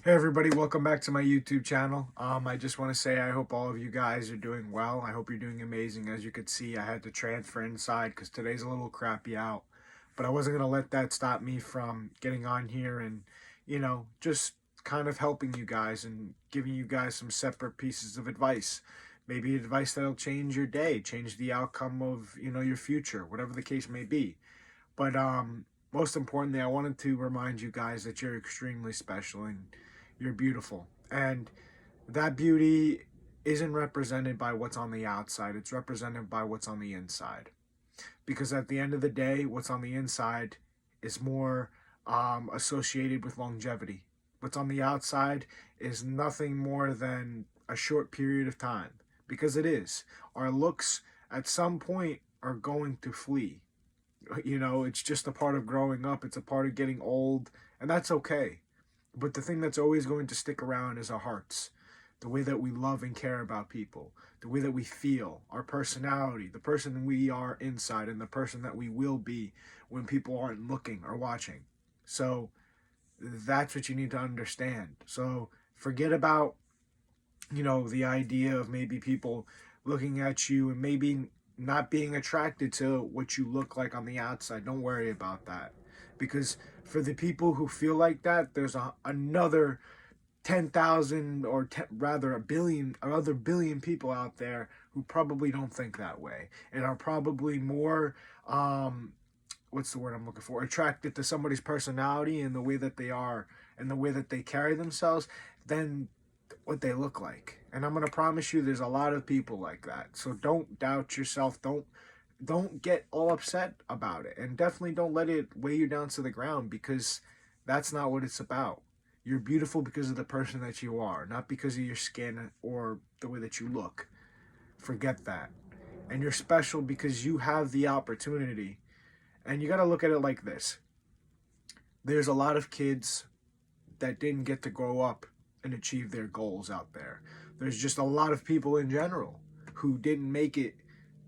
Hey everybody, welcome back to my YouTube channel. I just want to say I hope all of you guys are doing well. I hope you're doing amazing. As you could see, I had to transfer inside because today's a little crappy out. But I wasn't going to let that stop me from getting on here and, just kind of helping you guys and giving you guys some separate pieces of advice. Maybe advice that'll change your day, change the outcome of, your future, whatever the case may be. But most importantly, I wanted to remind you guys that you're extremely special and you're beautiful. And that beauty isn't represented by what's on the outside, it's represented by what's on the inside. Because at the end of the day, what's on the inside is more associated with longevity. What's on the outside is nothing more than a short period of time. Because it is. Our looks at some point are going to flee. It's just a part of growing up, it's a part of getting old, and that's okay. But the thing that's always going to stick around is our hearts, the way that we love and care about people, the way that we feel, our personality, the person we are inside, and the person that we will be when people aren't looking or watching. So that's what you need to understand. So forget about, the idea of maybe people looking at you and maybe not being attracted to what you look like on the outside. Don't worry about that. Because for the people who feel like that, there's another 10,000 or rather a billion or other billion people out there who probably don't think that way and are probably more what's the word I'm looking for, attracted to somebody's personality and the way that they are and the way that they carry themselves than what they look like. And I'm going to promise you there's a lot of people like that. So don't doubt yourself. Don't get all upset about it. And definitely don't let it weigh you down to the ground, because that's not what it's about. You're beautiful because of the person that you are, not because of your skin or the way that you look. Forget that. And you're special because you have the opportunity. And you got to look at it like this. There's a lot of kids that didn't get to grow up and achieve their goals out there. There's just a lot of people in general who didn't make it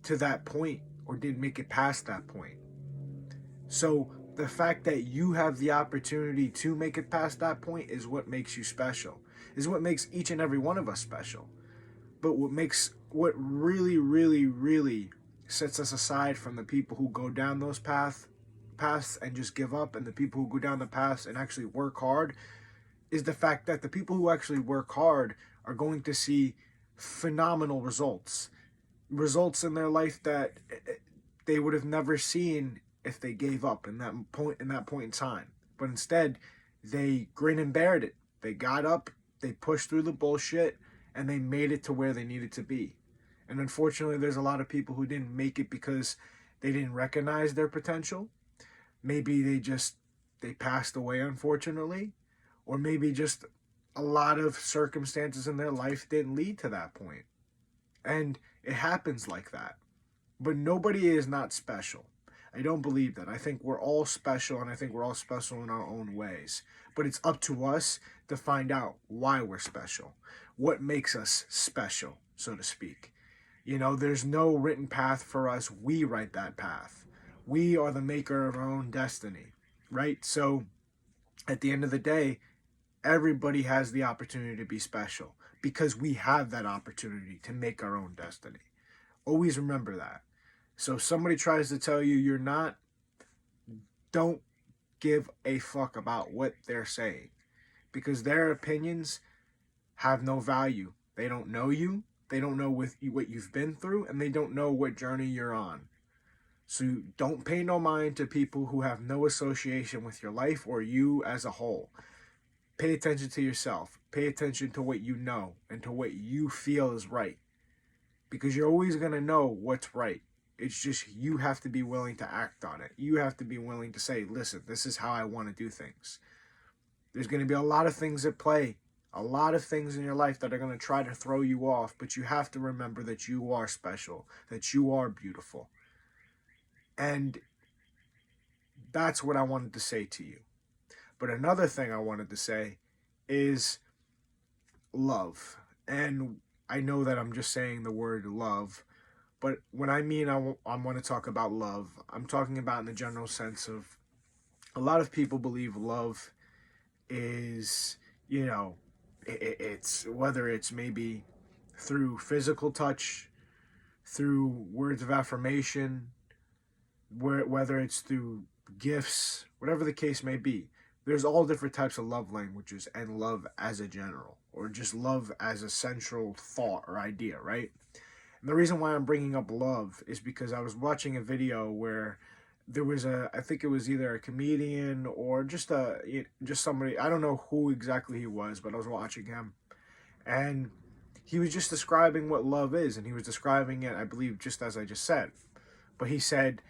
to that point or didn't make it past that point. So the fact that you have the opportunity to make it past that point is what makes you special, is what makes each and every one of us special. But what really, really, really sets us aside from the people who go down those paths and just give up, and the people who go down the paths and actually work hard, is the fact that the people who actually work hard are going to see phenomenal results in their life that they would have never seen if they gave up in that point in time. But instead, they grin and bared it. They got up, they pushed through the bullshit, and they made it to where they needed to be. And unfortunately, there's a lot of people who didn't make it because they didn't recognize their potential. Maybe they passed away, unfortunately, or maybe just a lot of circumstances in their life didn't lead to that point. And it happens like that. But nobody is not special. I don't believe that. I think we're all special, and I think we're all special in our own ways. But it's up to us to find out why we're special. What makes us special, so to speak. There's no written path for us. We write that path. We are the maker of our own destiny, right? So at the end of the day, everybody has the opportunity to be special because we have that opportunity to make our own destiny. Always remember that. So if somebody tries to tell you you're not, don't give a fuck about what they're saying, because their opinions have no value. They don't know you. They don't know what you've been through, and they don't know what journey you're on. So don't pay no mind to people who have no association with your life or you as a whole. Pay attention to yourself. Pay attention to what you know and to what you feel is right. Because you're always going to know what's right. It's just you have to be willing to act on it. You have to be willing to say, listen, this is how I want to do things. There's going to be a lot of things at play, a lot of things in your life that are going to try to throw you off, but you have to remember that you are special, that you are beautiful. And that's what I wanted to say to you. But another thing I wanted to say is love. And I know that I'm just saying the word love, but when I mean I want to talk about love, I'm talking about in the general sense of a lot of people believe love is, you know, it's whether it's maybe through physical touch, through words of affirmation, whether it's through gifts, whatever the case may be. There's all different types of love languages and love as a general, or just love as a central thought or idea, right? And the reason why I'm bringing up love is because I was watching a video where there was I think it was either a comedian or just somebody, I don't know who exactly he was, but I was watching him, and he was just describing what love is, and he was describing it, I believe, just as I just said. But he said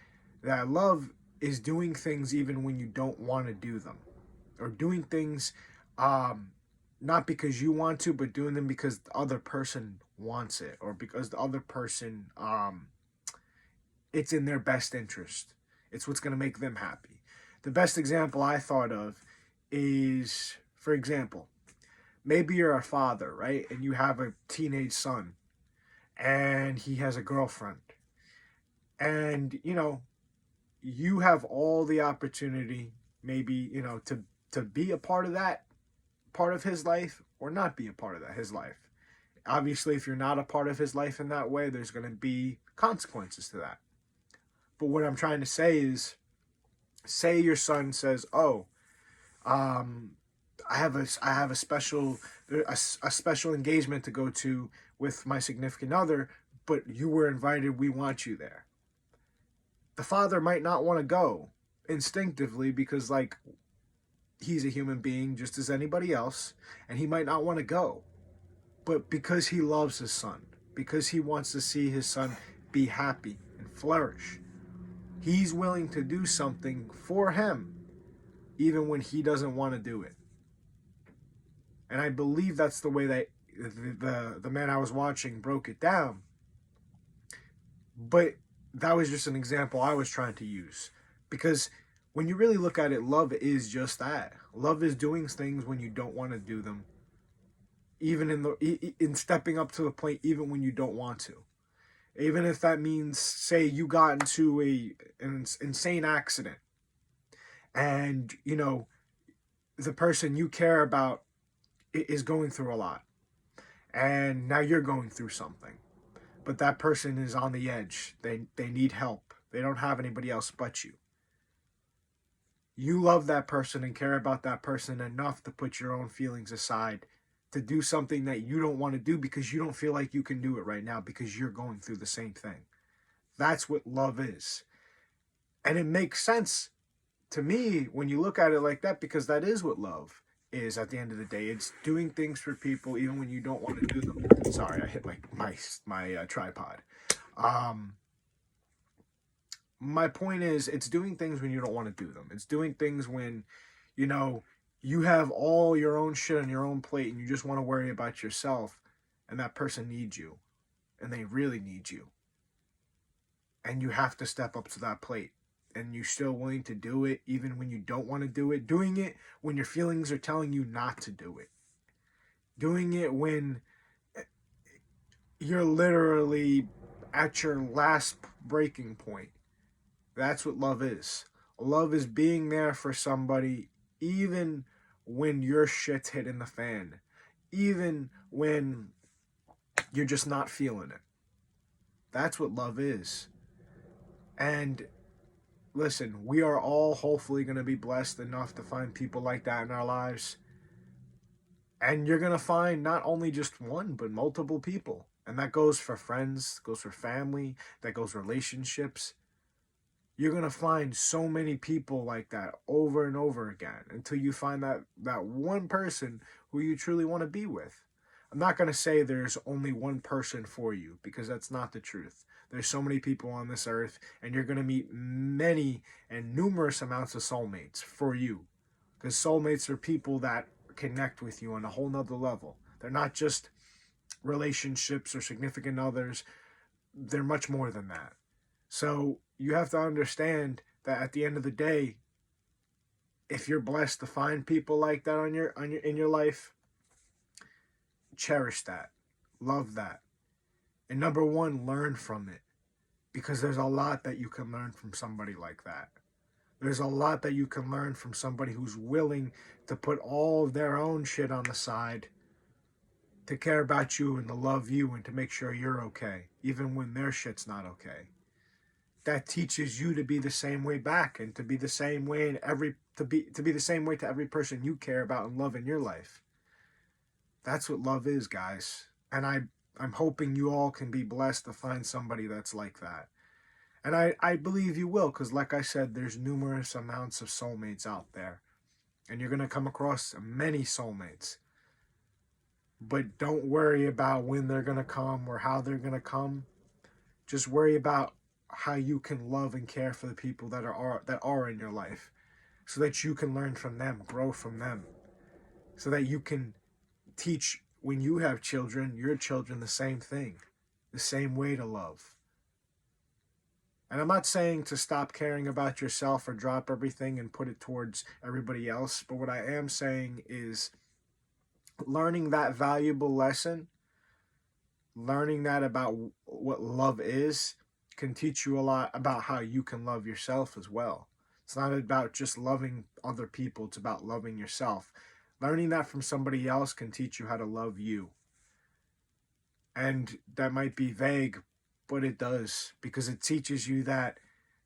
that love is doing things even when you don't want to do them, or doing things um, not because you want to, but doing them because the other person wants it, or because the other person, it's in their best interest. It's what's going to make them happy. The best example I thought of is, for example, maybe you're a father, right? And you have a teenage son, and he has a girlfriend. And, you have all the opportunity, maybe, to be a part of that, part of his life, or not be a part of his life. Obviously, if you're not a part of his life in that way, there's going to be consequences to that. But what I'm trying to say is, say your son says, "Oh, um, I have a special engagement to go to with my significant other, but you were invited. We want you there." The father might not want to go instinctively because, like, he's a human being just as anybody else, and he might not want to go. But because he loves his son, because he wants to see his son be happy and flourish, he's willing to do something for him, even when he doesn't want to do it. And I believe that's the way that the man I was watching broke it down. But that was just an example I was trying to use. Because when you really look at it, love is just that. Love is doing things when you don't want to do them. Even in stepping up to the plate, even when you don't want to. Even if that means, say, you got into an insane accident, and the person you care about is going through a lot, and now you're going through something, but that person is on the edge. They need help. They don't have anybody else but you. You love that person and care about that person enough to put your own feelings aside, to do something that you don't want to do because you don't feel like you can do it right now because you're going through the same thing. That's what love is. And it makes sense to me when you look at it like that, because that is what love is at the end of the day. It's doing things for people even when you don't want to do them. Sorry, I hit my tripod. My point is, it's doing things when you don't want to do them. It's doing things when, you have all your own shit on your own plate and you just want to worry about yourself, and that person needs you, and they really need you. And you have to step up to that plate. And you're still willing to do it even when you don't want to do it. Doing it when your feelings are telling you not to do it. Doing it when you're literally at your last breaking point. That's what love is. Love is being there for somebody even when your shit's hitting the fan. Even when you're just not feeling it. That's what love is. And listen, we are all hopefully going to be blessed enough to find people like that in our lives. And you're going to find not only just one, but multiple people. And that goes for friends, goes for family, that goes relationships. You're going to find so many people like that over and over again until you find that one person who you truly want to be with. I'm not going to say there's only one person for you, because that's not the truth. There's so many people on this earth, and you're going to meet many and numerous amounts of soulmates for you. Because soulmates are people that connect with you on a whole nother level. They're not just relationships or significant others. They're much more than that. So you have to understand that at the end of the day, if you're blessed to find people like that in your life, cherish that, love that, and number one, learn from it, because there's a lot that you can learn from somebody like that. There's a lot that you can learn from somebody who's willing to put all of their own shit on the side to care about you and to love you and to make sure you're okay, even when their shit's not okay. That teaches you to be the same way back and to be the same way in every to be the same way to every person you care about and love in your life. That's what love is, guys. And I'm hoping you all can be blessed to find somebody that's like that. And I believe you will, because like I said, there's numerous amounts of soulmates out there. And you're going to come across many soulmates. But don't worry about when they're going to come or how they're going to come. Just worry about how you can love and care for the people that are in your life, so that you can learn from them, grow from them, so that you can teach, when you have children, your children the same thing, the same way to love. And I'm not saying to stop caring about yourself or drop everything and put it towards everybody else, but what I am saying is learning that valuable lesson, learning that about what love is, can teach you a lot about how you can love yourself as well. It's not about just loving other people, it's about loving yourself. Learning that from somebody else can teach you how to love you. And that might be vague, but it does, because it teaches you that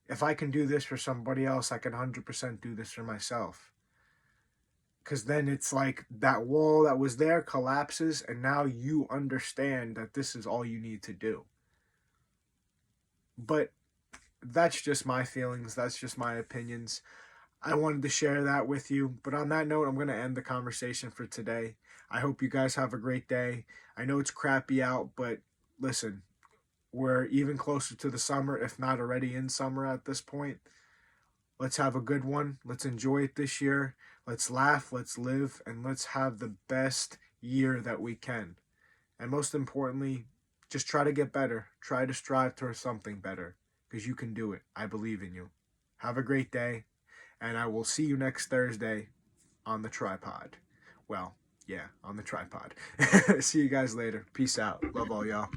if I can do this for somebody else, I can 100% do this for myself. Because then it's like that wall that was there collapses, and now you understand that this is all you need to do. But that's just my feelings. That's just my opinions. I wanted to share that with you. But on that note, I'm going to end the conversation for today. I hope you guys have a great day. I know it's crappy out, but listen, we're even closer to the summer, if not already in summer at this point. Let's have a good one. Let's enjoy it this year. Let's laugh, let's live, and let's have the best year that we can. And most importantly, just try to get better. Try to strive towards something better, because you can do it. I believe in you. Have a great day, and I will see you next Thursday on the tripod. Well, yeah, on the tripod. See you guys later. Peace out. Love all y'all.